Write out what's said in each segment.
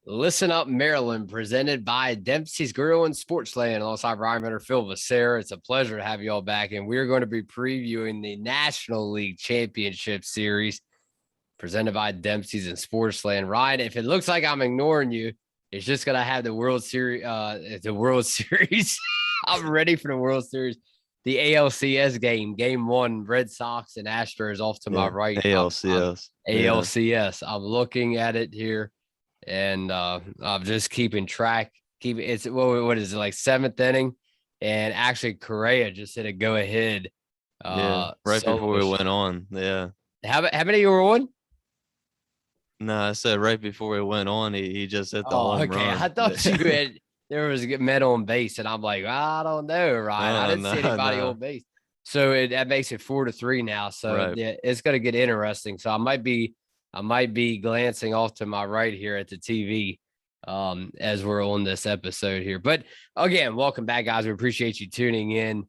Listen Up Maryland, presented by Dempsey's Grill and Sportsland, alongside Ryan Renner, Phil Vassera. It's a pleasure to have you all back, and we're going to be previewing the National League Championship Series, presented by Dempsey's and Sportsland. Ryan, if it looks like I'm ignoring you, it's just going to have the World Series. The World Series. I'm ready for the World Series. The ALCS game, Game 1, Red Sox and Astros off to my right. ALCS. ALCS. I'm looking at it here. And I'm just keeping track. It's what is it, like seventh inning, and actually Correa just hit a go ahead. Right before we went on. Yeah. How many you were on? No, I said right before we went on, he just hit the home run. I thought you had there was a men on base, and I'm like, I don't know, Ryan. I didn't see anybody on base, so that makes it 4-3 now. So yeah, it's gonna get interesting. So I might be glancing off to my right here at the TV as we're on this episode here. But again, welcome back, guys. We appreciate you tuning in.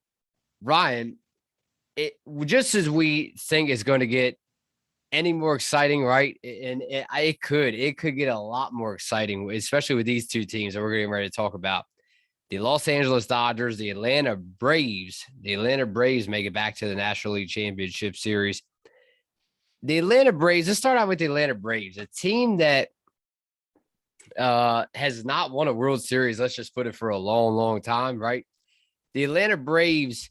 Ryan, just as we think it's going to get any more exciting, right? And it could get a lot more exciting, especially with these two teams that we're getting ready to talk about. The Los Angeles Dodgers, the Atlanta Braves. The Atlanta Braves make it back to the National League Championship Series. The Atlanta Braves, let's start out with the Atlanta Braves, a team that has not won a World Series, let's just put it, for a long, long time, right? The Atlanta Braves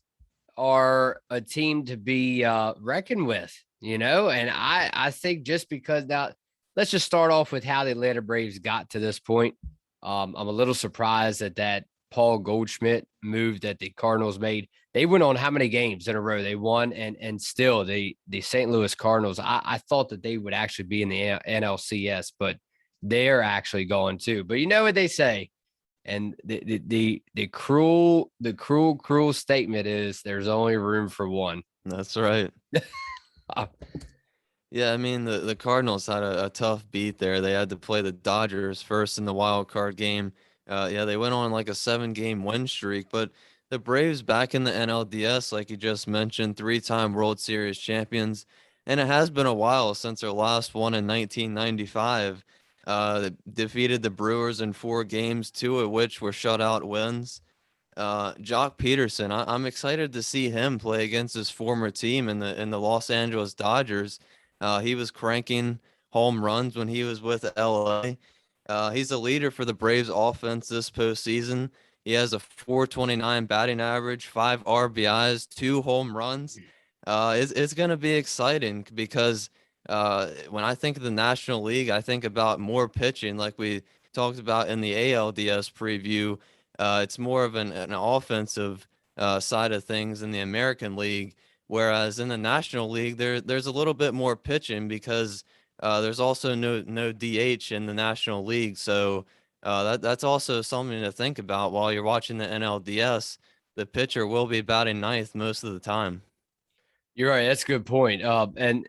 are a team to be reckoned with, and I think just because now, let's just start off with how the Atlanta Braves got to this point. I'm a little surprised that Paul Goldschmidt move that the Cardinals made. They went on how many games in a row they won, and still the St. Louis Cardinals, I thought that they would actually be in the NLCS, but they're actually going too. But you know what they say, and the cruel statement is there's only room for one. That's right. Yeah, I mean, the Cardinals had a tough beat there. They had to play the Dodgers first in the wild card game. They went on like a 7-game win streak, but the Braves back in the NLDS, like you just mentioned, 3-time World Series champions. And it has been a while since their last one in 1995. They defeated the Brewers in 4 games, 2 of which were shutout wins. Jock Peterson, I'm excited to see him play against his former team in the Los Angeles Dodgers. He was cranking home runs when he was with LA. He's a leader for the Braves offense this postseason. He has a 429 batting average, 5 RBIs, 2 home runs. It's going to be exciting because when I think of the National League, I think about more pitching, like we talked about in the ALDS preview. It's more of an offensive side of things in the American League, whereas in the National League, there's a little bit more pitching because there's also no DH in the National League. So that's also something to think about while you're watching the NLDS. The pitcher will be batting ninth most of the time. You're right. That's a good point. And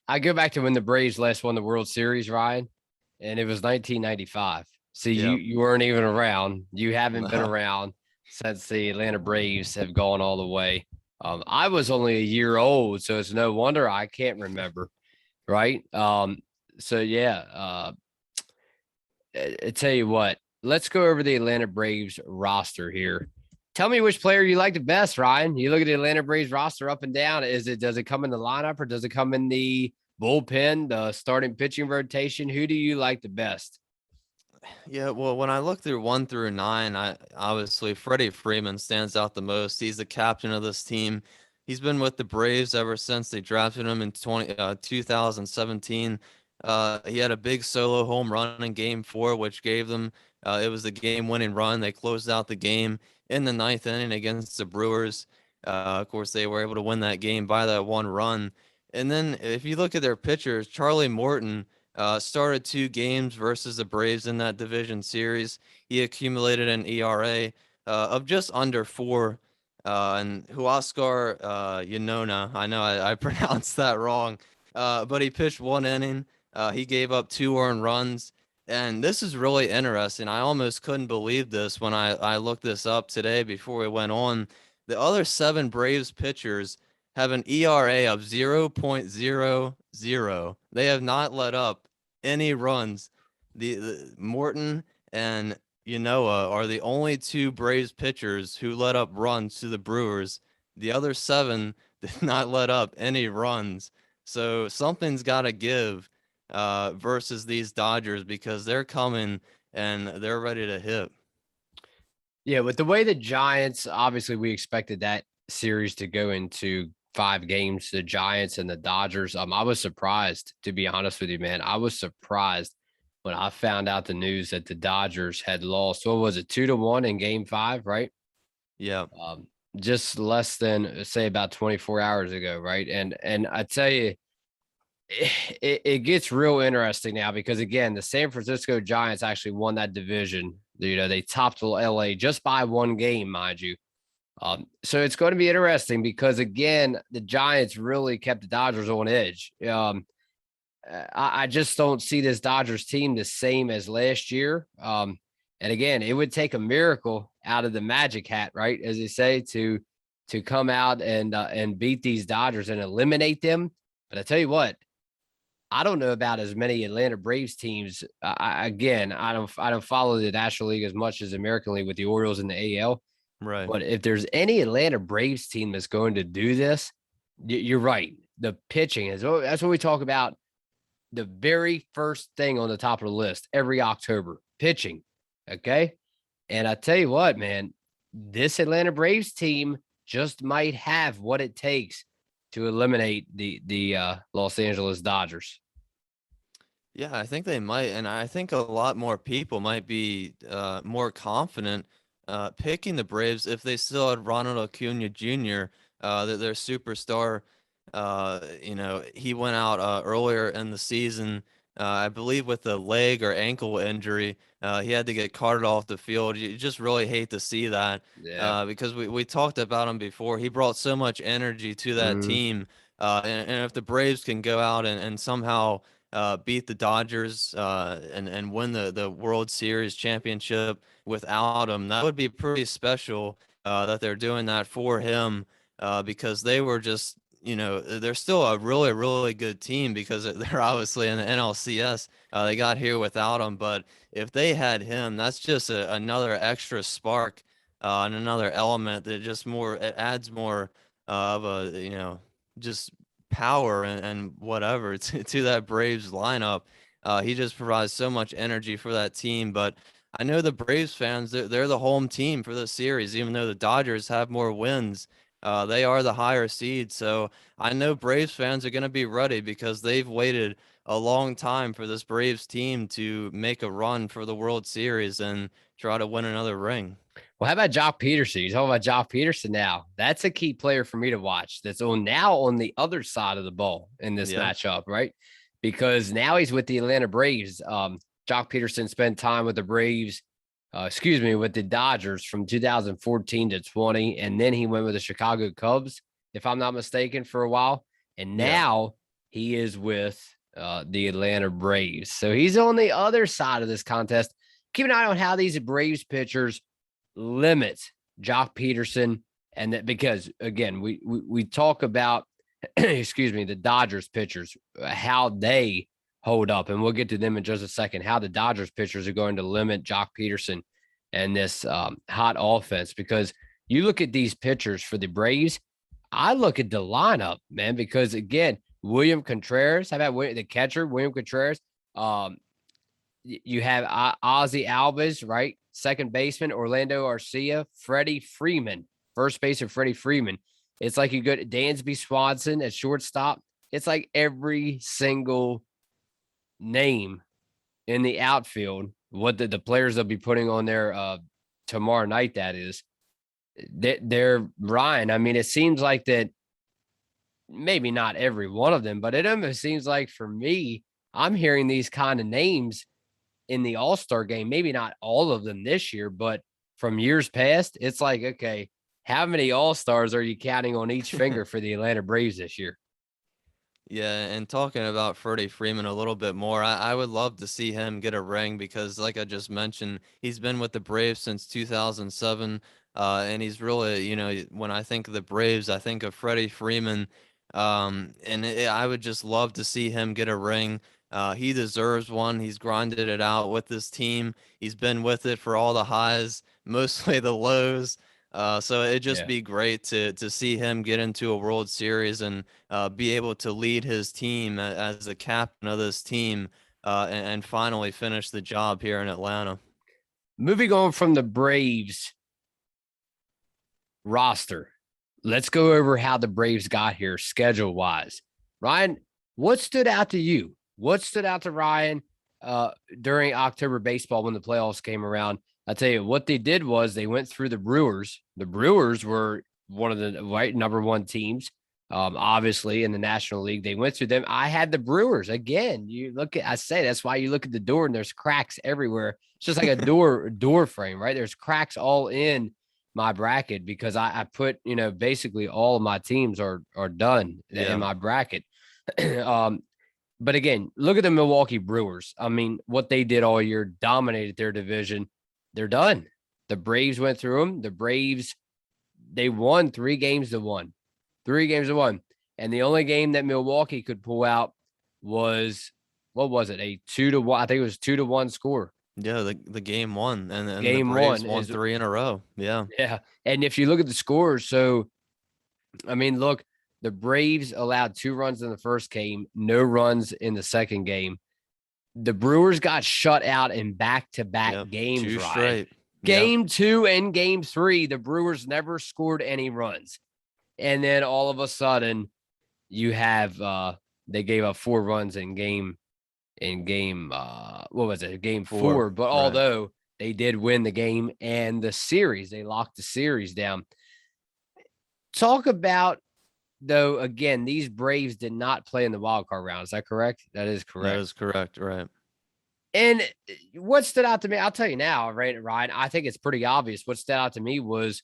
I go back to when the Braves last won the World Series, Ryan, and it was 1995. See, you weren't even around. You haven't been around since the Atlanta Braves have gone all the way. I was only a year old, so it's no wonder I can't remember, right? So yeah, I tell you what, let's go over the Atlanta Braves roster here. Tell me which player you like the best, Ryan. You look at the Atlanta Braves roster up and down. Does it come in the lineup, or does it come in the bullpen, the starting pitching rotation? Who do you like the best? Yeah, well, when I look through 1 through 9, obviously Freddie Freeman stands out the most. He's the captain of this team. He's been with the Braves ever since they drafted him in 2017. He had a big solo home run in Game 4, which gave them it was the game-winning run. They closed out the game in the 9th inning against the Brewers. Of course, they were able to win that game by that 1 run. And then if you look at their pitchers, Charlie Morton started 2 games versus the Braves in that division series. He accumulated an ERA of just under 4. And Huascar Yonona, I know I pronounced that wrong, but he pitched 1 inning. He gave up 2 earned runs. And this is really interesting. I almost couldn't believe this when I looked this up today before we went on. The other 7 Braves pitchers have an ERA of 0.00. They have not let up any runs the Morton and Yanoa are the only two Braves pitchers who let up runs to the Brewers. The other seven did not let up any runs. So something's got to give versus these Dodgers because they're coming and they're ready to hit. Yeah, with the way the Giants, obviously we expected that series to go into 5 games, the Giants and the Dodgers. I was surprised, to be honest with you, man. I was surprised when I found out the news that the Dodgers had lost. What was it, 2-1 in game 5, right? Yeah. Just less than, say, about 24 hours ago, right? And I tell you, it gets real interesting now because, again, the San Francisco Giants actually won that division. They topped LA just by 1 game, mind you. So it's going to be interesting because, again, the Giants really kept the Dodgers on edge. I just don't see this Dodgers team the same as last year. And again, it would take a miracle out of the magic hat, right, as they say, to come out and beat these Dodgers and eliminate them. But I tell you what, I don't know about as many Atlanta Braves teams. I don't follow the National League as much as American League with the Orioles and the AL. Right. But if there's any Atlanta Braves team that's going to do this, you're right. The pitching that's what we talk about. The very first thing on the top of the list every October, pitching. Okay. And I tell you what, man, this Atlanta Braves team just might have what it takes to eliminate the Los Angeles Dodgers. Yeah, I think they might, and I think a lot more people might be more confident picking the Braves if they still had Ronald Acuna Jr., their superstar. He went out earlier in the season, I believe, with a leg or ankle injury. He had to get carted off the field. You just really hate to see that Yeah. because we talked about him before. He brought so much energy to that team. And if the Braves can go out and somehow beat the Dodgers and win the World Series championship without him, that would be pretty special that they're doing that for him because they were just, they're still a really, really good team because they're obviously in the NLCS. They got here without him, but if they had him, that's just another extra spark and another element that it adds more of a, just power and whatever to that Braves lineup. He just provides so much energy for that team. But I know the Braves fans, they're the home team for this series, even though the Dodgers have more wins. They are the higher seed. So I know Braves fans are going to be ready because they've waited a long time for this Braves team to make a run for the World Series and try to win another ring. Well, how about Jock Peterson? You talking about Jock Peterson now? That's a key player for me to watch. That's on the other side of the ball in this matchup, right? Because now he's with the Atlanta Braves. Jock Peterson spent time with the Braves, with the Dodgers from 2014 to 20, and then he went with the Chicago Cubs, if I'm not mistaken, for a while. And now he is with the Atlanta Braves. So he's on the other side of this contest. Keep an eye on how these Braves pitchers limit Jock Peterson, and that because again we talk about the Dodgers pitchers, how they hold up, and we'll get to them in just a second. How the Dodgers pitchers are going to limit Jock Peterson and this hot offense, because you look at these pitchers for the Braves. I look at the lineup, man, because again, William Contreras, how about the catcher William Contreras? You have Ozzy Albies, right? Second baseman, Orlando Arcia, Freddie Freeman, first baseman, Freddie Freeman. It's like you go to Dansby Swanson at shortstop. It's like every single name in the outfield, what the players they'll be putting on there tomorrow night, that is, they're Ryan. I mean, it seems like that maybe not every one of them, but it almost seems like for me, I'm hearing these kind of names in the All-Star game, maybe not all of them this year, but from years past, it's like, okay, how many All-Stars are you counting on each finger for the Atlanta Braves this year? Yeah, and talking about Freddie Freeman a little bit more, I would love to see him get a ring because, like I just mentioned, he's been with the Braves since 2007, and he's really, when I think of the Braves, I think of Freddie Freeman, I would just love to see him get a ring. He deserves one. He's grinded it out with this team. He's been with it for all the highs, mostly the lows. So it'd just be great to see him get into a World Series and be able to lead his team as the captain of this team and finally finish the job here in Atlanta. Moving on from the Braves roster, let's go over how the Braves got here schedule-wise. Ryan, what stood out to you? What stood out to Ryan during October baseball when the playoffs came around? I tell you, what they did was they went through the Brewers. The Brewers were one of the number one teams, obviously, in the National League. They went through them. I had the Brewers. Again, you look at, I say that's why you look at the door and there's cracks everywhere. It's just like a door frame, right? There's cracks all in my bracket because I put, basically all of my teams are done in my bracket. But again, look at the Milwaukee Brewers. I mean, what they did all year, dominated their division. They're done. The Braves went through them. The Braves, they won 3 games to 1. 3 games to 1. And the only game that Milwaukee could pull out was, what was it? A 2-1. I think it was 2-1 score. Yeah, the game won. And game the Braves one won 3 in a row. Yeah. Yeah. And if you look at the scores, so, I mean, look, the Braves allowed 2 runs in the first game, no runs in the second game. The Brewers got shut out in back-to-back games, 2 right? straight. Game 2 and game 3, the Brewers never scored any runs. And then all of a sudden, you have they gave up 4 runs in game what was it? Game 4. But although they did win the game and the series, they locked the series down. Talk about, though, again, these Braves did not play in the wild card round. Is that correct? That is correct. That is correct, right. And what stood out to me, I'll tell you now, right, Ryan, I think it's pretty obvious. What stood out to me was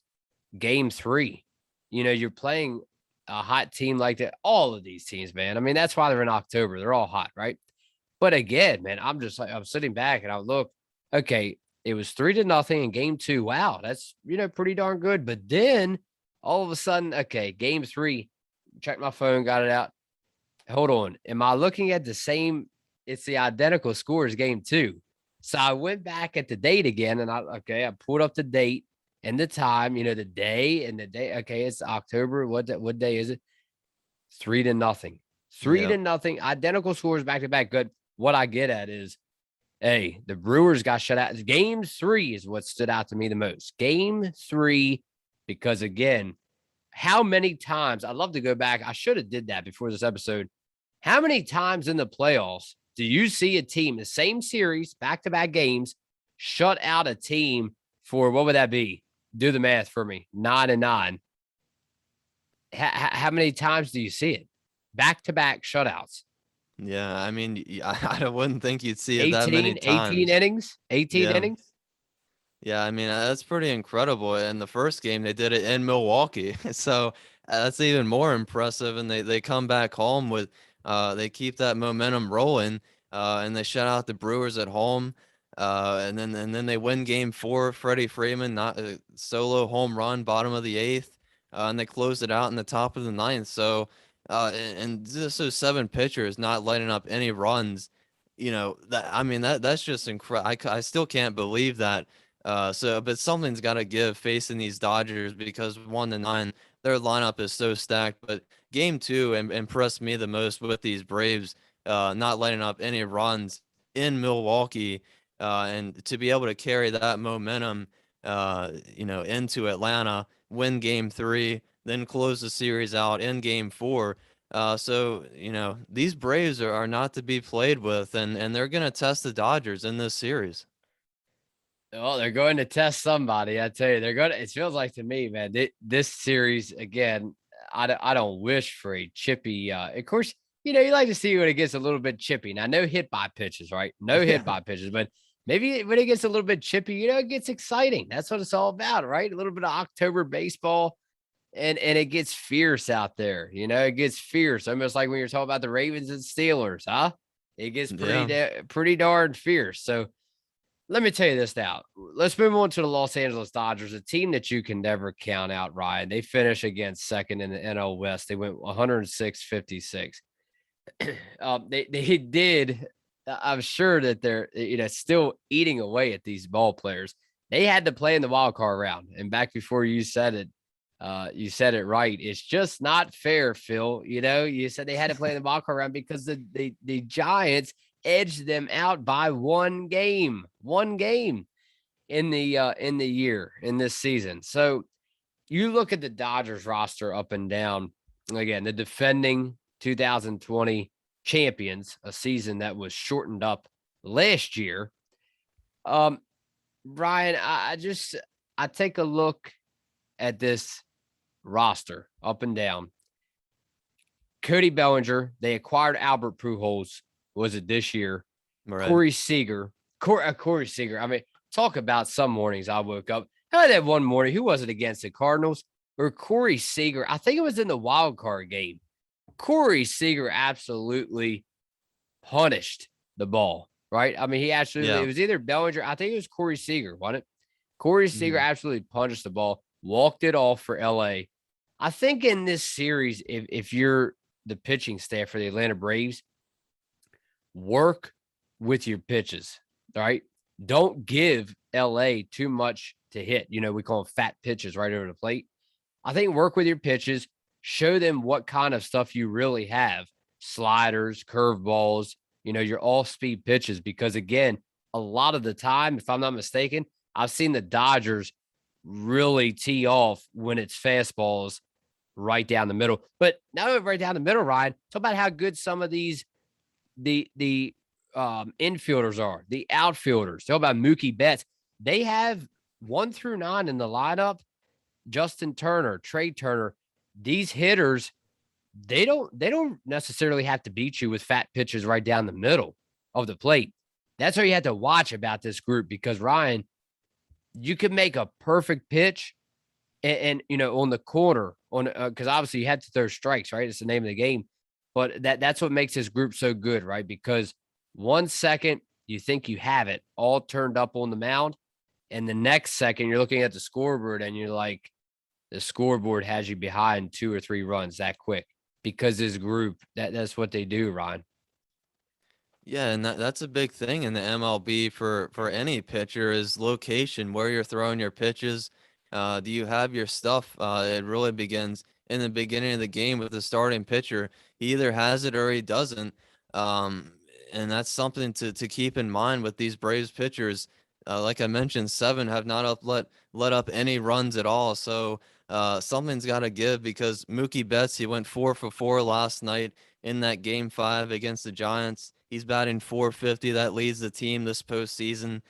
game 3. You're playing a hot team like that. All of these teams, man. I mean, that's why they're in October. They're all hot, right? But again, man, I'm sitting back and I look, okay, it was 3-0 in game 2. Wow, that's, pretty darn good. But then all of a sudden, okay, game 3, checked my phone, got it out. Hold on. Am I looking at the same? It's the identical score as game 2. So I went back at the date again and I pulled up the date and the time, the day and the day. Okay, it's October. What day is it? 3-0. 3-0. Identical scores back to back. Good. What I get at is, hey, the Brewers got shut out. Game 3 is what stood out to me the most. Game 3, because again, how many times, I'd love to go back. I should have did that before this episode. How many times in the playoffs do you see a team, the same series, back-to-back games, shut out a team for, what would that be? Do the math for me. 9-9. How many times do you see it? Back-to-back shutouts. Yeah, I mean, I wouldn't think you'd see it that many times. 18 innings? 18 innings? Yeah, I mean, that's pretty incredible. In the first game, they did it in Milwaukee. So that's even more impressive. And they come back home with, they keep that momentum rolling, and they shut out the Brewers at home. And then they win game 4. Freddie Freeman, not a solo home run, bottom of the 8th. And they closed it out in the top of the 9th. So, and just those 7 pitchers not lighting up any runs, that's just incredible. I still can't believe that. But something's got to give facing these Dodgers because 1-9, their lineup is so stacked. But game 2 impressed me the most with these Braves, not lighting up any runs in Milwaukee, and to be able to carry that momentum, into Atlanta, win game 3, then close the series out in game 4. So these Braves are not to be played with, and they're going to test the Dodgers in this series. Well, they're going to test somebody. I tell you, they're going to. It feels like to me, man, this series again. I don't wish for a chippy. Of course, you like to see when it gets a little bit chippy. Now, no hit by pitches, right? No hit by pitches, but maybe when it gets a little bit chippy, it gets exciting. That's what it's all about, right? A little bit of October baseball, and it gets fierce out there. It gets fierce, almost like when you're talking about the Ravens and Steelers, huh? It gets pretty darn fierce. So. Let me tell you this now. Let's move on to the Los Angeles Dodgers, a team that you can never count out, Ryan. They finish against second in the NL West. They went 106-56. They did I'm sure that they're, still eating away at these ball players. They had to play in the wild card round. And back before you said it, you said it right. It's just not fair, Phil. You said they had to play in the wild card round because the Giants edged them out by one game in the year in this season. So you look at the Dodgers roster up and down. Again, the defending 2020 champions, a season that was shortened up last year. Brian, I take a look at this roster up and down. Cody Bellinger, they acquired Albert Pujols, was it this year? Right. Corey Seager. I mean, talk about some mornings I woke up. I had that one morning. Who was it against, the Cardinals? Or Corey Seager? I think it was in the wild card game. Corey Seager absolutely punished the ball, right? I mean, it was either Bellinger. I think it was Corey Seager, wasn't it? Corey Seager absolutely punished the ball, walked it off for LA. I think in this series, if you're the pitching staff for the Atlanta Braves, work with your pitches, right? Don't give LA too much to hit. We call them fat pitches right over the plate. I think work with your pitches, show them what kind of stuff you really have. Sliders, curveballs, your off-speed pitches. Because again, a lot of the time, if I'm not mistaken, I've seen the Dodgers really tee off when it's fastballs right down the middle. But not right down the middle, Ryan. Talk about how good some of these the infielders are, the outfielders. Talk about Mookie Betts. They have 1 through 9 in the lineup. Justin Turner, Trey Turner, these hitters, they don't necessarily have to beat you with fat pitches right down the middle of the plate. That's what you have to watch about this group, because Ryan, you could make a perfect pitch and on the corner because obviously you have to throw strikes, right? It's the name of the game. But that's what makes this group so good, right? Because 1 second you think you have it all turned up on the mound, and the next second you're looking at the scoreboard and you're like, the scoreboard has you behind 2 or 3 runs that quick, because this group, that's what they do, Ron. Yeah, and that's a big thing in the MLB for any pitcher is location, where you're throwing your pitches. Do you have your stuff? It really begins in the beginning of the game with the starting pitcher. He either has it or he doesn't. And that's something to keep in mind with these Braves pitchers. Like I mentioned, 7 have not let up any runs at all. So something's got to give, because Mookie Betts, he went 4 for 4 last night in that Game 5 against the Giants. He's batting .450. That leads the team this postseason.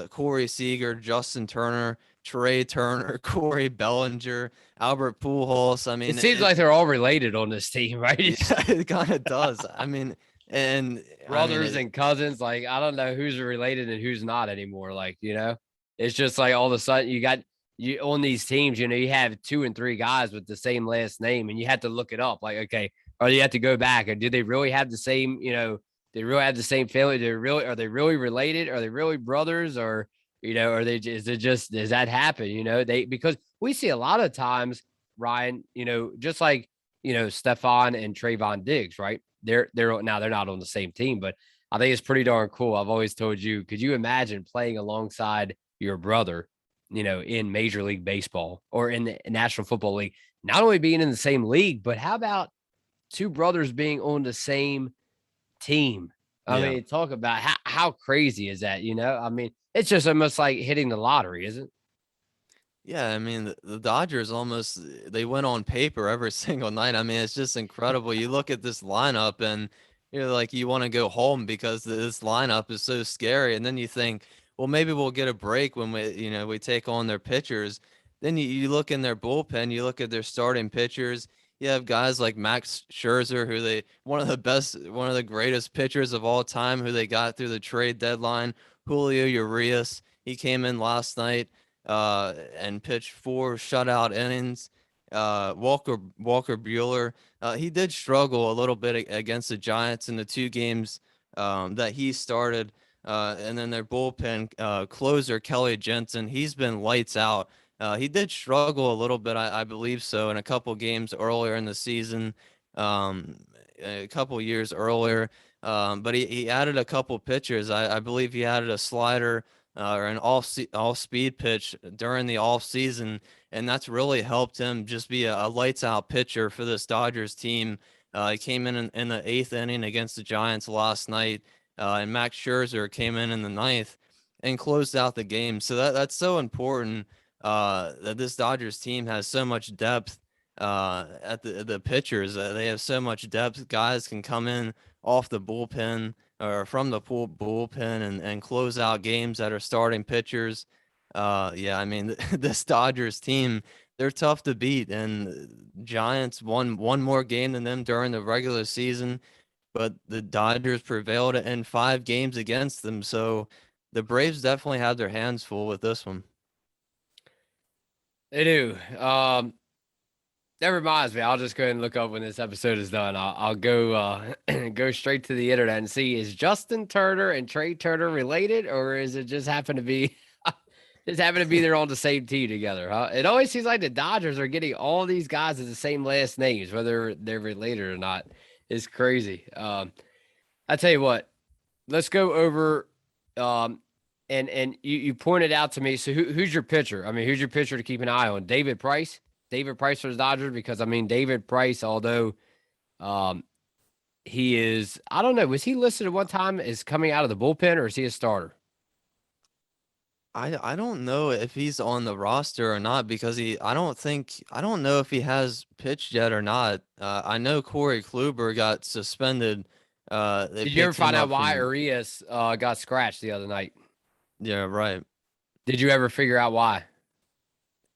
Corey Seager, Justin Turner, Trey Turner, Corey Bellinger, Albert Pujols. I mean, it seems like they're all related on this team, right? Yeah, it kind of does. I mean, and brothers and cousins. Like, I don't know who's related and who's not anymore. Like, it's just like all of a sudden you on these teams, you have 2 and 3 guys with the same last name, and you have to look it up. Like, okay, or you have to go back, and do they really have the same, they really have the same family? Are they really related? Are they really brothers? Or, does that happen? Because we see a lot of times, Ryan, just like, Stefan and Trayvon Diggs, right? They're not on the same team, but I think it's pretty darn cool. I've always told you, could you imagine playing alongside your brother, in Major League Baseball or in the National Football League? Not only being in the same league, but how about 2 brothers being on the same team? I mean, talk about how crazy is that? I mean, it's just almost like hitting the lottery, isn't it? Yeah, I mean, the Dodgers almost, they win on paper every single night. I mean, it's just incredible. You look at this lineup and you're like, you want to go home because this lineup is so scary. And then you think, well, maybe we'll get a break when we take on their pitchers. Then you look in their bullpen, you look at their starting pitchers. You have guys like Max Scherzer, one of the greatest pitchers of all time, who they got through the trade deadline. Julio Urias, he came in last night and pitched 4 shutout innings. Walker Buehler, he did struggle a little bit against the Giants in the 2 games that he started. And then their bullpen closer, Kelly Jensen, he's been lights out. He did struggle a little bit, I believe so, in a couple games earlier in the season, a couple years earlier. But he added a couple pitchers. I believe he added a slider or an all speed pitch during the off season, and that's really helped him just be a lights out pitcher for this Dodgers team. He came in the 8th inning against the Giants last night, and Max Scherzer came in the 9th and closed out the game. So that's so important that this Dodgers team has so much depth at the pitchers. They have so much depth. Guys can come in off the bullpen or from the bullpen and close out games that are starting pitchers. Yeah, I mean, this Dodgers team, they're tough to beat, and Giants won one more game than them during the regular season, but the Dodgers prevailed in 5 games against them. So the Braves definitely have their hands full with this one. They do. That reminds me, I'll just go ahead and look up when this episode is done. I'll go go straight to the internet and see, is Justin Turner and Trey Turner related, or is it just happen to be they're on the same team together? Huh? It always seems like the Dodgers are getting all these guys with the same last names, whether they're related or not. It's crazy. I tell you what, let's go over and you pointed out to me. So who's your pitcher? I mean, who's your pitcher to keep an eye on? David Price for the Dodgers, because I mean, David Price, although he is, I don't know, was he listed at one time as coming out of the bullpen, or is he a starter? I don't know if he's on the roster or not, because I don't know if he has pitched yet or not. I know Corey Kluber got suspended. Did you ever find out why Arias got scratched the other night? Yeah, right. Did you ever figure out why?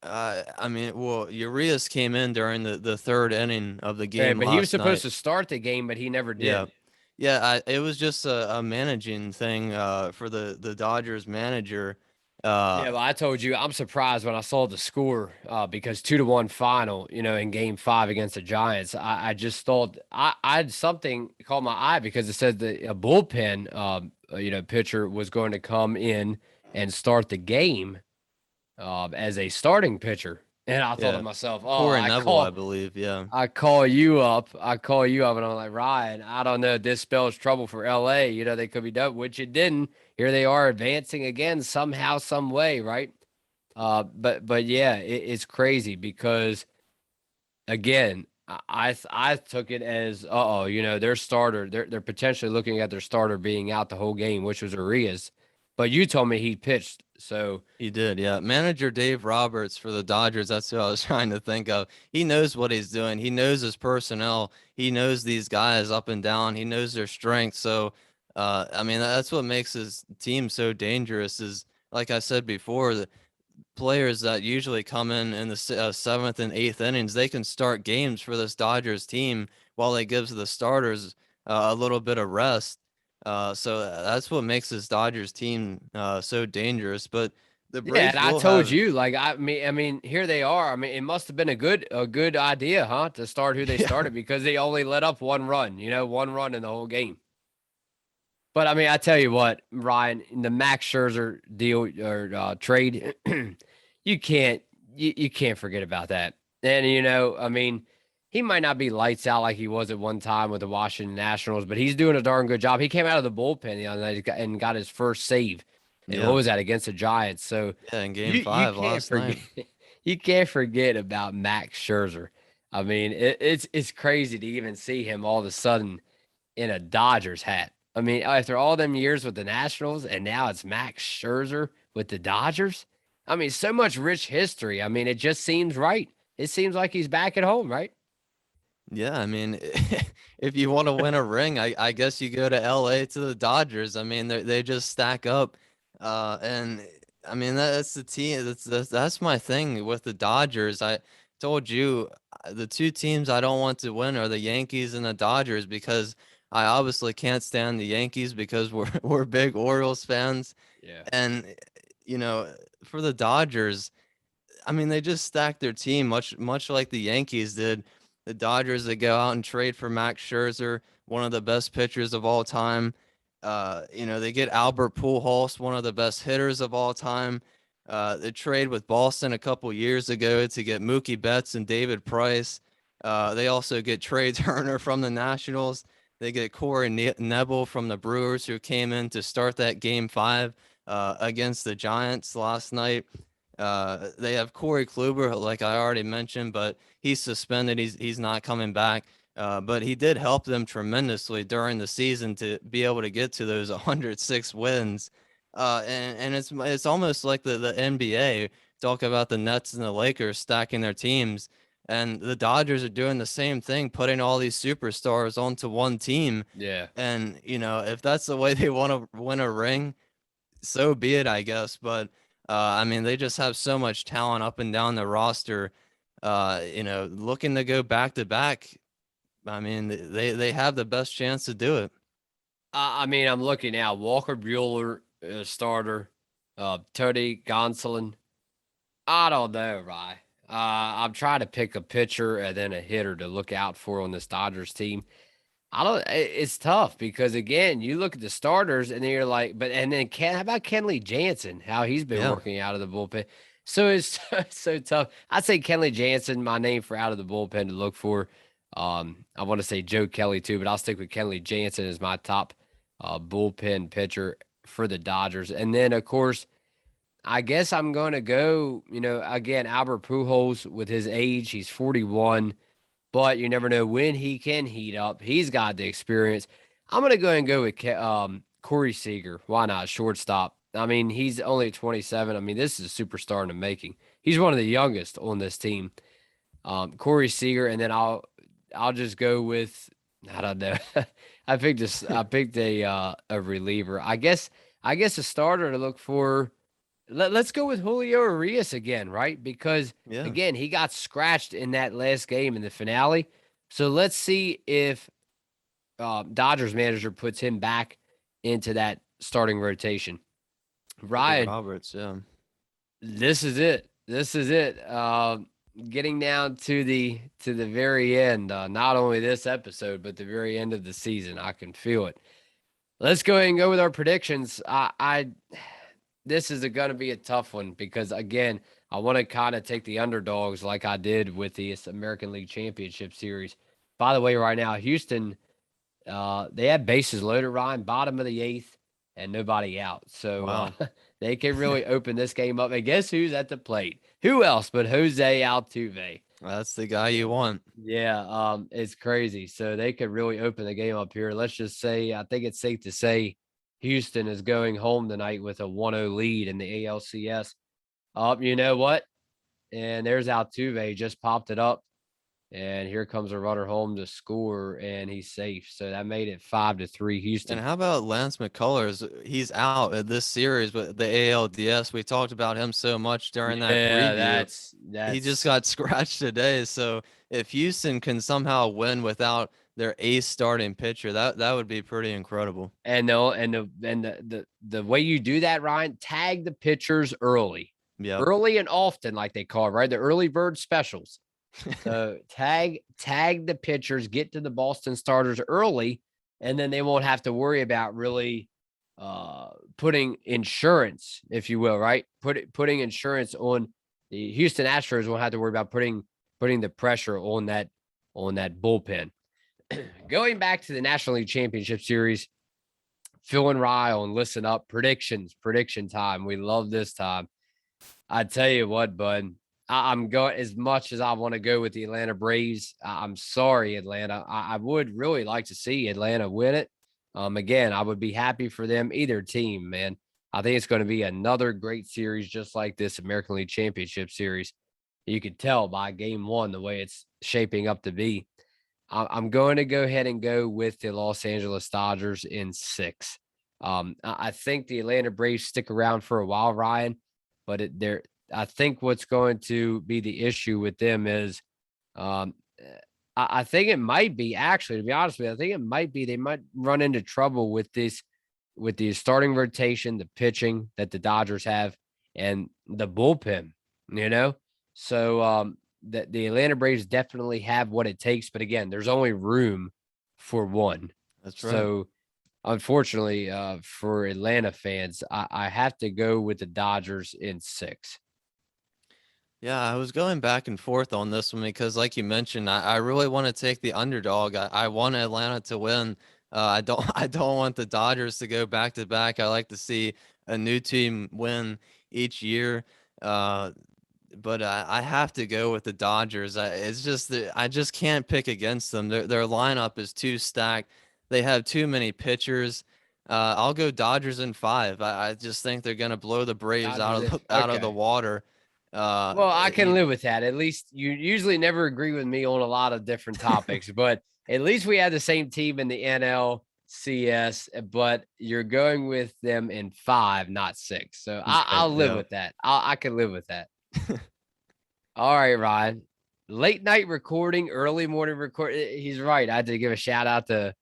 I mean, well, Urias came in during the 3rd inning of the game. But he was supposed to start the game, but he never did. Yeah. It was just a managing thing for the Dodgers manager. Yeah, well, I told you, I'm surprised when I saw the score because 2-1 final, in Game 5 against the Giants. I just thought I had something caught my eye, because it said that a bullpen, pitcher was going to come in and start the game as a starting pitcher. And I thought to myself, Corey Neville, I believe. Yeah. I call you up, and I'm like, Ryan, I don't know. This spells trouble for LA. They could be done, which it didn't. Here they are advancing again somehow, some way, right? But yeah, it's crazy, because again, I took it as their starter. They're potentially looking at their starter being out the whole game, which was Arias. But you told me he pitched, so he did. Yeah, manager Dave Roberts for the Dodgers. That's who I was trying to think of. He knows what he's doing. He knows his personnel. He knows these guys up and down. He knows their strengths. So, I mean, that's what makes his team so dangerous. Is, like I said before, the players that usually come in the 7th and 8th innings, they can start games for this Dodgers team while they give the starters a little bit of rest. So that's what makes this Dodgers team so dangerous. But the Braves, and I told you, like, I mean, here they are. I mean, it must have been a good idea, huh, to start who they started, because they only let up 1 run, 1 run in the whole game. But I mean, I tell you what, Ryan, in the Max Scherzer deal or trade, you can't forget about that. And I mean, he might not be lights out like he was at one time with the Washington Nationals, but he's doing a darn good job. He came out of the bullpen the other night and got his first save. And what was that, against the Giants? So yeah, in Game 5 last night. You can't forget about Max Scherzer. I mean, it's crazy to even see him all of a sudden in a Dodgers hat. I mean, after all them years with the Nationals, and now it's Max Scherzer with the Dodgers. I mean, so much rich history. I mean, it just seems right. It seems like he's back at home, right? Yeah, I mean, if you want to win a ring, I guess you go to LA to the Dodgers. I mean, they just stack up, and I mean that's the team. That's my thing with the Dodgers. I told you the 2 teams I don't want to win are the Yankees and the Dodgers, because I obviously can't stand the Yankees because we're big Orioles fans. Yeah. And for the Dodgers, I mean, they just stacked their team much like the Yankees did. The Dodgers, they go out and trade for Max Scherzer, one of the best pitchers of all time. They get Albert Pujols, one of the best hitters of all time. They trade with Boston a couple years ago to get Mookie Betts and David Price. They also get Trey Turner from the Nationals. They get Corey Nebel from the Brewers, who came in to start that Game 5 against the Giants last night. They have Corey Kluber, like I already mentioned, but he's suspended. He's not coming back. But he did help them tremendously during the season to be able to get to those 106 wins. And it's almost like the NBA. Talk about the Nets and the Lakers stacking their teams. And the Dodgers are doing the same thing, putting all these superstars onto one team. Yeah. And, if that's the way they want to win a ring, so be it, I guess. But, I mean, they just have so much talent up and down the roster, looking to go back to back. I mean, they have the best chance to do it. I mean, I'm looking now. Walker Buehler, starter. Tony Gonsolin. I don't know, Rye. I'm trying to pick a pitcher and then a hitter to look out for on this Dodgers team. It's tough because again, you look at the starters and then you're like, and then how about Kenley Jansen? How he's been working out of the bullpen. So it's so tough. I'd say Kenley Jansen, my name for out of the bullpen to look for. I want to say Joe Kelly too, but I'll stick with Kenley Jansen as my top bullpen pitcher for the Dodgers. And then of course, I guess I'm going to go, again, Albert Pujols with his age, he's 41, but you never know when he can heat up. He's got the experience. I'm going to go and go with Corey Seager. Why not? Shortstop. I mean, he's only 27. I mean, this is a superstar in the making. He's one of the youngest on this team. Corey Seager, and then I'll just go with, I don't know. I picked a reliever. I guess a starter to look for. Let's go with Julio Urias again, right? Because, again, he got scratched in that last game in the finale. So let's see if Dodgers manager puts him back into that starting rotation. Ryan. Roberts, yeah. This is it. Getting down to the very end, not only this episode, but the very end of the season. I can feel it. Let's go ahead and go with our predictions. This is going to be a tough one because, again, I want to kind of take the underdogs like I did with the American League Championship Series. By the way, right now, Houston, they had bases loaded, Ryan, bottom of the 8th, and nobody out. So they can really open this game up. And guess who's at the plate? Who else but Jose Altuve? That's the guy you want. Yeah, it's crazy. So they could really open the game up here. Let's just say, I think it's safe to say, Houston is going home tonight with a 1-0 lead in the ALCS. You know what? And there's Altuve, just popped it up. And here comes a runner home to score, and he's safe. So that made it 5-3 Houston. And how about Lance McCullers? He's out at this series, but the ALDS, we talked about him so much during that preview. That's he just got scratched today. So if Houston can somehow win without their ace starting pitcher, that would be pretty incredible. And the way you do that, Ryan, tag the pitchers early. Yeah. Early and often, like they call it, right? The early bird specials. So tag the pitchers, get to the Boston starters early, and then they won't have to worry about really putting insurance, if you will, right? Putting insurance on the Houston Astros. Won't have to worry about putting the pressure on that bullpen. Going back to the National League Championship Series, Phil and Ryle, and listen up. Prediction time. We love this time. I tell you what, bud. I'm going, as much as I want to go with the Atlanta Braves. I'm sorry, Atlanta. I would really like to see Atlanta win it. Again, I would be happy for them, either team, man. I think it's going to be another great series, just like this American League Championship Series. You could tell by game 1 the way it's shaping up to be. I'm going to go ahead and go with the Los Angeles Dodgers in 6. I think the Atlanta Braves stick around for a while, Ryan, but I think what's going to be the issue with them is, I think it might be, actually, to be honest with you, I think it might be they might run into trouble with the starting rotation, the pitching that the Dodgers have, and the bullpen, So the Atlanta Braves definitely have what it takes, but again, there's only room for one. That's right. So unfortunately, for Atlanta fans, I have to go with the Dodgers in 6. Yeah, I was going back and forth on this one because, like you mentioned, I really want to take the underdog. I want Atlanta to win. I don't I don't want the Dodgers to go back to back. I like to see a new team win each year. Uh, but I have to go with the Dodgers. It's just that I just can't pick against them. Their lineup is too stacked. They have too many pitchers. I'll go Dodgers in 5. I just think they're gonna blow the Braves out of the Okay. water. Well, I can You live with that. At least you usually never agree with me on a lot of different topics, but at least we had the same team in the NLCS, but you're going with them in 5, not 6. So right, I'll live yeah. with that. I can live with that. All right, Ryan. Late night recording, early morning record. He's right. I had to give a shout out to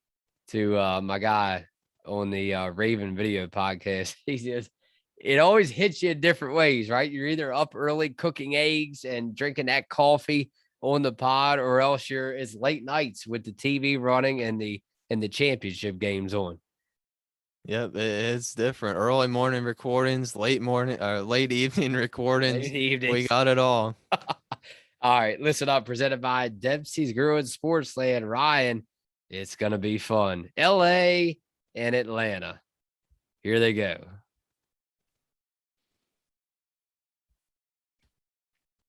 my guy on the Raven video podcast. He says it always hits you in different ways, right? You're either up early cooking eggs and drinking that coffee on the pod, or else it's late nights with the TV running and the championship games on. Yep, it's different. Early morning recordings, late evening recordings. Late We evenings. got it all. All right, listen up. Presented by Dempsey's Grill and Sportsland. Ryan, it's gonna be fun. LA and Atlanta. Here they go.